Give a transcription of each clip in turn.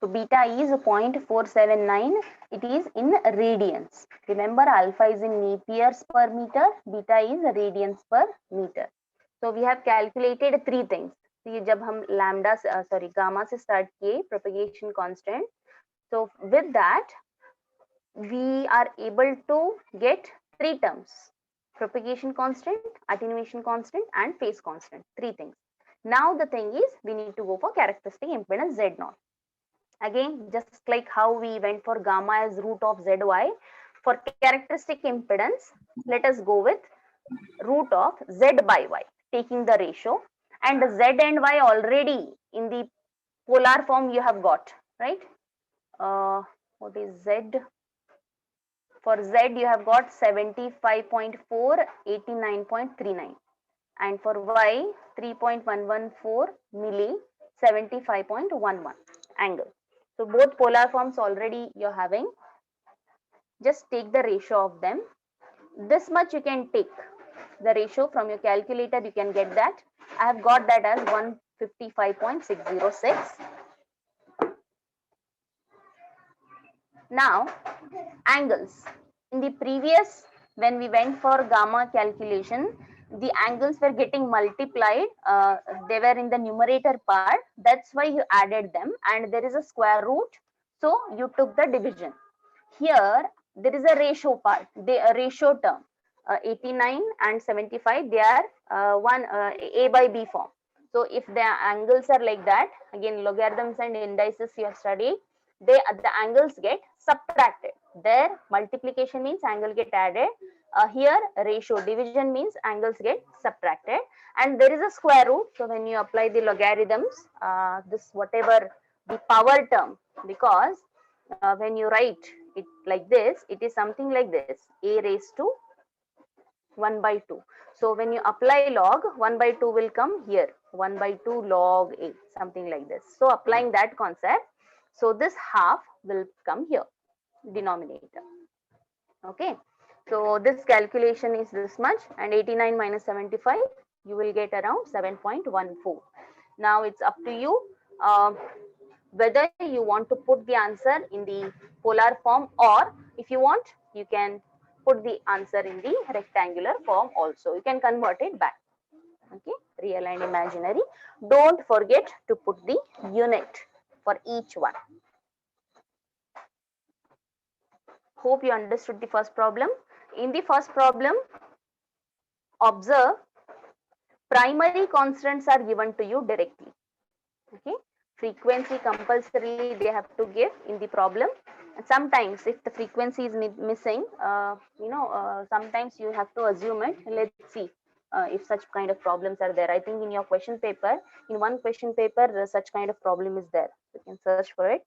So beta is 0.479. It is in radians. Remember, alpha is in amperes per meter, beta is radians per meter. So we have calculated three things. See, जब हम lambda gamma से start किए propagation constant. So with that, we are able to get three terms: propagation constant, attenuation constant, and phase constant. Three things. Now the thing is, we need to go for characteristic impedance Z0. Again, just like how we went for gamma as root of Zy, for characteristic impedance, let us go with root of Z by Y, taking the ratio. And Z and Y already in the polar form you have got, right? What is Z? For Z, you have got 75.4, 89.39. And for Y, 3.114 milli, 75.11 angle. So both polar forms already you're having. Just take the ratio of them. This much you can take the ratio from your calculator. You can get that. I have got that as 155.606. Now, angles. In the previous, when we went for gamma calculation, the angles were getting multiplied. They were in the numerator part. That's why you added them, and there is a square root. So you took the division. Here, there is a ratio part, the ratio term. 89 and 75, they are A by B form. So if the angles are like that, again logarithms and indices you have studied, the angles get subtracted. There multiplication means angle get added. Here ratio division means angles get subtracted, and there is a square root. So when you apply the logarithms, this whatever the power term, because when you write it like this, it is something like this: a raised to 1 by 2. So when you apply log, 1 by 2 will come here, 1 by 2 log a, something like this. So applying that concept, so this half will come here, denominator. Okay, so this calculation is this much, and 89 minus 75, you will get around 7.14. Now it's up to you whether you want to put the answer in the polar form, or if you want, you can put the answer in the rectangular form also. You can convert it back. Okay, real and imaginary. Don't forget to put the unit for each one. Hope you understood the first problem. In the first problem, observe primary constants are given to you directly. Okay, frequency compulsorily they have to give in the problem. And sometimes if the frequency is missing, sometimes you have to assume it. Let's see if such kind of problems are there. I think in your question paper, in one question paper, such kind of problem is there. You can search for it.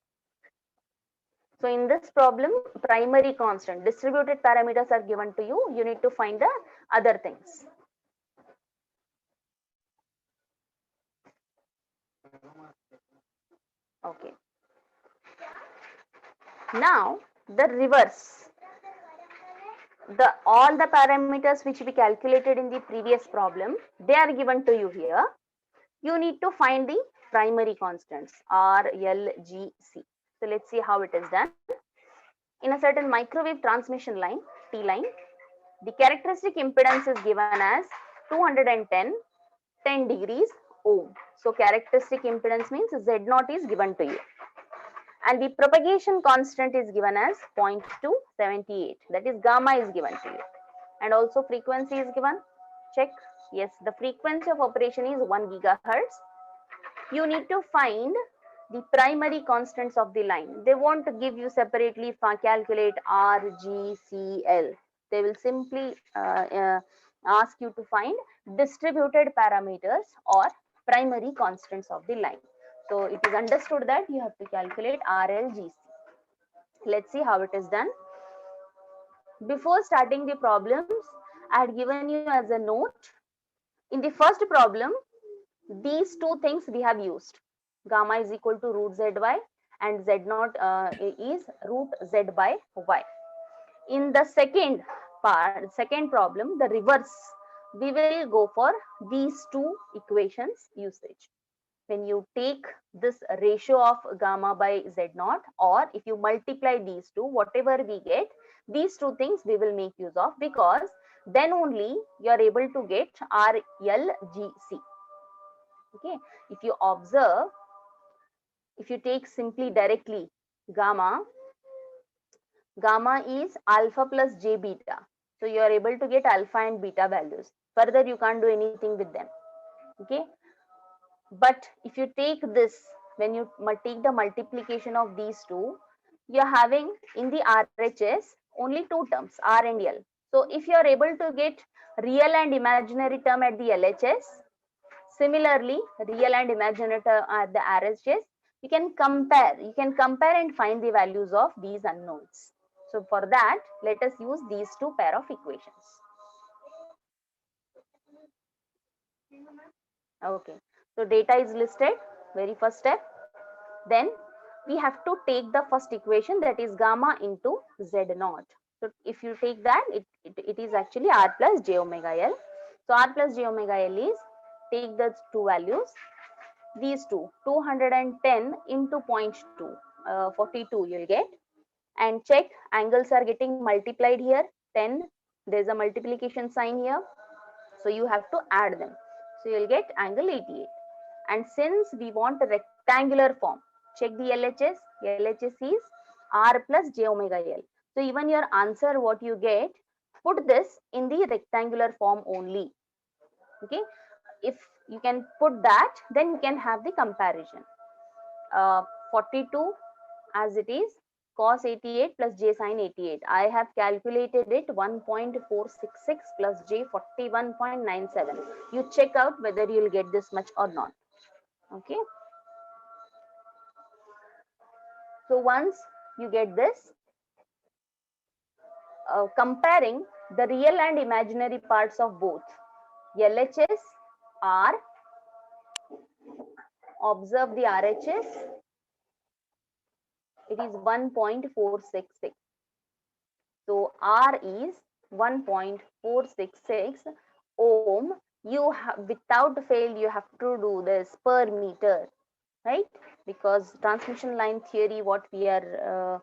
So in this problem, primary constant, distributed parameters are given to you. You need to find the other things. Okay. Now the reverse. All the parameters which we calculated in the previous problem, they are given to you here. You need to find the primary constants R, L, G, C. So let's see how it is done. In a certain microwave transmission line, T line, the characteristic impedance is given as 210, 10 degrees ohm. So characteristic impedance means Z0 is given to you. And the propagation constant is given as 0.278. That is gamma is given to you. And also frequency is given. Check. Yes, the frequency of operation is 1 gigahertz. You need to find the primary constants of the line. They won't give you separately calculate R, G, C, L. They will simply ask you to find distributed parameters or primary constants of the line. So it is understood that you have to calculate R, L, G, C. Let's see how it is done. Before starting the problems, I had given you as a note. In the first problem, these two things we have used. Gamma is equal to root zy and z0 is root z by y. In the second problem, the reverse, we will go for these two equations usage. when you take this ratio of gamma by z naught, or if you multiply these two, whatever we get, these two things we will make use of, because then only you are able to get RLGC. Okay, if you observe, if you take simply directly gamma, gamma is alpha plus j beta. So you are able to get alpha and beta values. Further, you can't do anything with them. Okay. But if you take this, when you take the multiplication of these two, you're having in the RHS only two terms, R and L. So if you are able to get real and imaginary term at the LHS, similarly, real and imaginary term at the RHS, you can compare and find the values of these unknowns. So for that, let us use these two pair of equations. Okay, so data is listed, very first step. Then we have to take the first equation, that is gamma into z naught. So if you take that, it is actually r plus j omega l. So r plus j omega l is, take the two values, these two, 210 into 0.2, 42 you'll get, and check angles are getting multiplied here, 10, there's a multiplication sign here, so you have to add them, so you'll get angle 88. And since we want a rectangular form, check the LHS, LHS is r plus j omega l. So even your answer what you get, put this in the rectangular form only. Okay, if you can put that, then you can have the comparison. 42 as it is, cos 88 plus j sin 88. I have calculated it 1.466 plus j 41.97. You check out whether you'll get this much or not. Okay. So once you get this, comparing the real and imaginary parts of both, LHS R, observe the RHS, it is 1.466. So R is 1.466 ohm. You have, without fail, you have to do this per meter, right? Because transmission line theory, what we are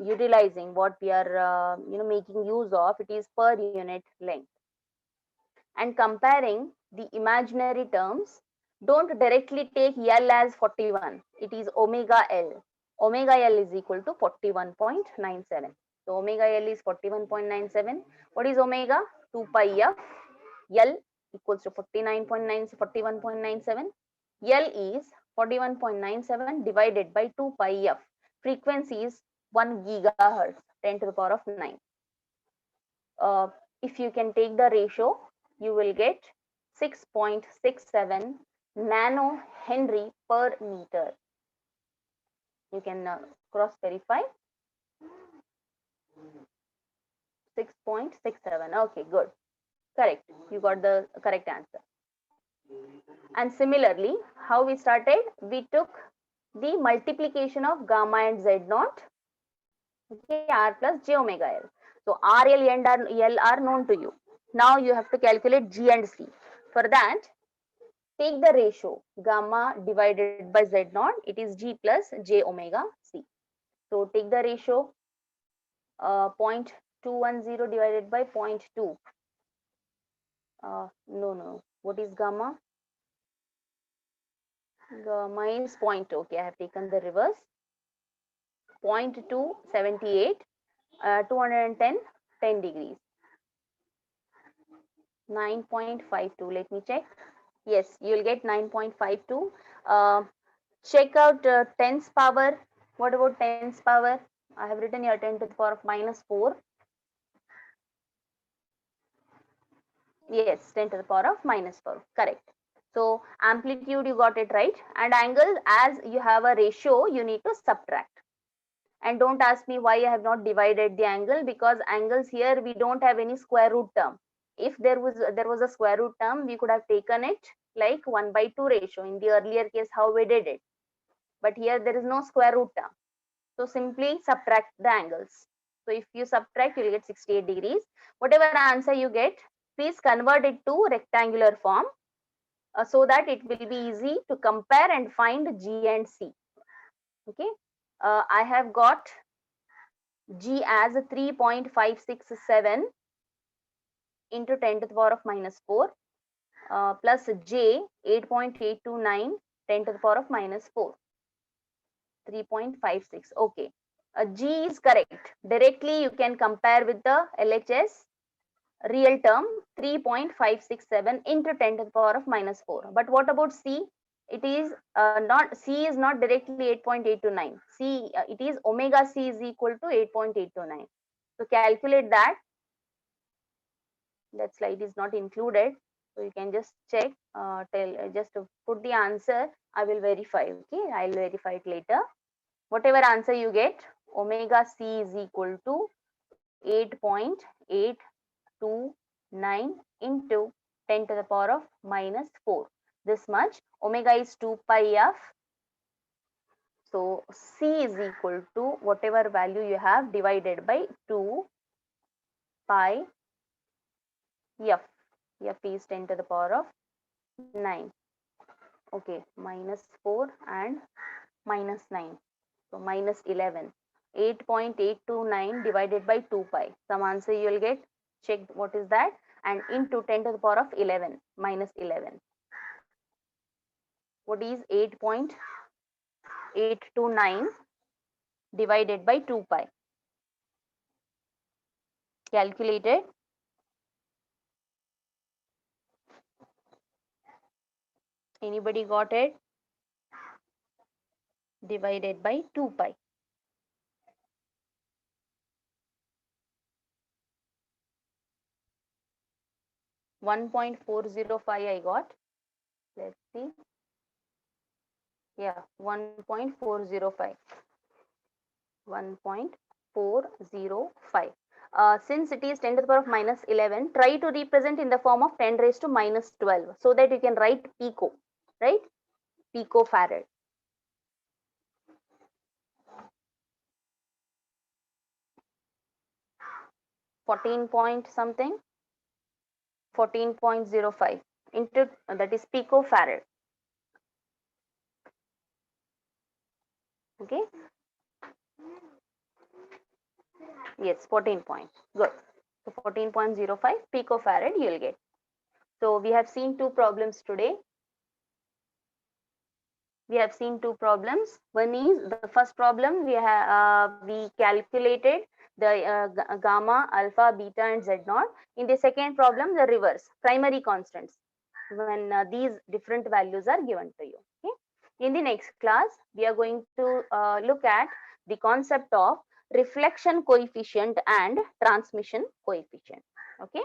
utilizing, what we are making use of, it is per unit length. And comparing the imaginary terms, don't directly take L as 41, it is omega L. Omega L is equal to 41.97. So omega L is 41.97. What is omega? 2 pi f. L equals to 41.97. L is 41.97 divided by 2 pi f. Frequency is 1 gigahertz, 10 to the power of 9. If you can take the ratio, you will get 6.67 nano Henry per meter. You can cross verify. 6.67. Okay, good. Correct. You got the correct answer. And similarly, how we started? We took the multiplication of gamma and z naught. Okay, r plus j omega l. So R, L, and L are known to you. Now you have to calculate G and C. For that, take the ratio gamma divided by z naught. It is G plus j omega C. So take the ratio 0.210 divided by 0.2. No. What is gamma? Gamma is 0.2. Okay, I have taken the reverse. 0.278, 210, 10 degrees. 9.52. Let me check. Yes, you will get 9.52. Check out 10's power. What about 10's power? I have written here 10 to the power of minus 4. Yes, 10 to the power of minus 4. Correct. So amplitude, you got it right. And angle, as you have a ratio, you need to subtract. And don't ask me why I have not divided the angle, because angles here we don't have any square root term. If there was a square root term, we could have taken it like 1/2 ratio in the earlier case, how we did it. But here there is no square root term. So simply subtract the angles. So if you subtract, you will get 68 degrees. Whatever answer you get, please convert it to rectangular form. so that it will be easy to compare and find G and C. Okay, I have got G as 3.567 into 10 to the power of minus 4 plus J 8.829 10 to the power of minus 4. 3.56. Okay. G is correct. Directly you can compare with the LHS real term 3.567 into 10 to the power of minus 4. But what about C? It is not, C is not directly 8.829. C, it is omega C is equal to 8.829. So calculate that. That slide is not included. So you can just check, just put the answer. I will verify. Okay, I'll verify it later. Whatever answer you get, omega C is equal to 8.829 into 10 to the power of minus 4. This much. Omega is 2 pi f. So C is equal to whatever value you have divided by 2 pi f. F is 10 to the power of 9. Okay, minus 4 and minus 9. So minus 11. 8.829 divided by 2 pi. Some answer you will get. Check what is that. And into 10 to the power of 11 minus 11. What is 8.829 divided by 2 pi? Calculated. Anybody got it? Divided by 2 pi. $1.405 I got. Let's see. Yeah, 1.405. 1.405. Since it is 10 to the power of minus 11, try to represent in the form of 10 raised to minus 12 so that you can write pico, right? Picofarad. 14 point something, 14.05 into that is picofarad. Okay. Yes, 14 point. Good. So 14.05 picofarad you will get. So we have seen two problems today. We have seen two problems. One is the first problem we calculated the gamma, alpha, beta, and z naught. In the second problem, the reverse, primary constants, when these different values are given to you. Okay. In the next class, we are going to look at the concept of reflection coefficient and transmission coefficient. Okay.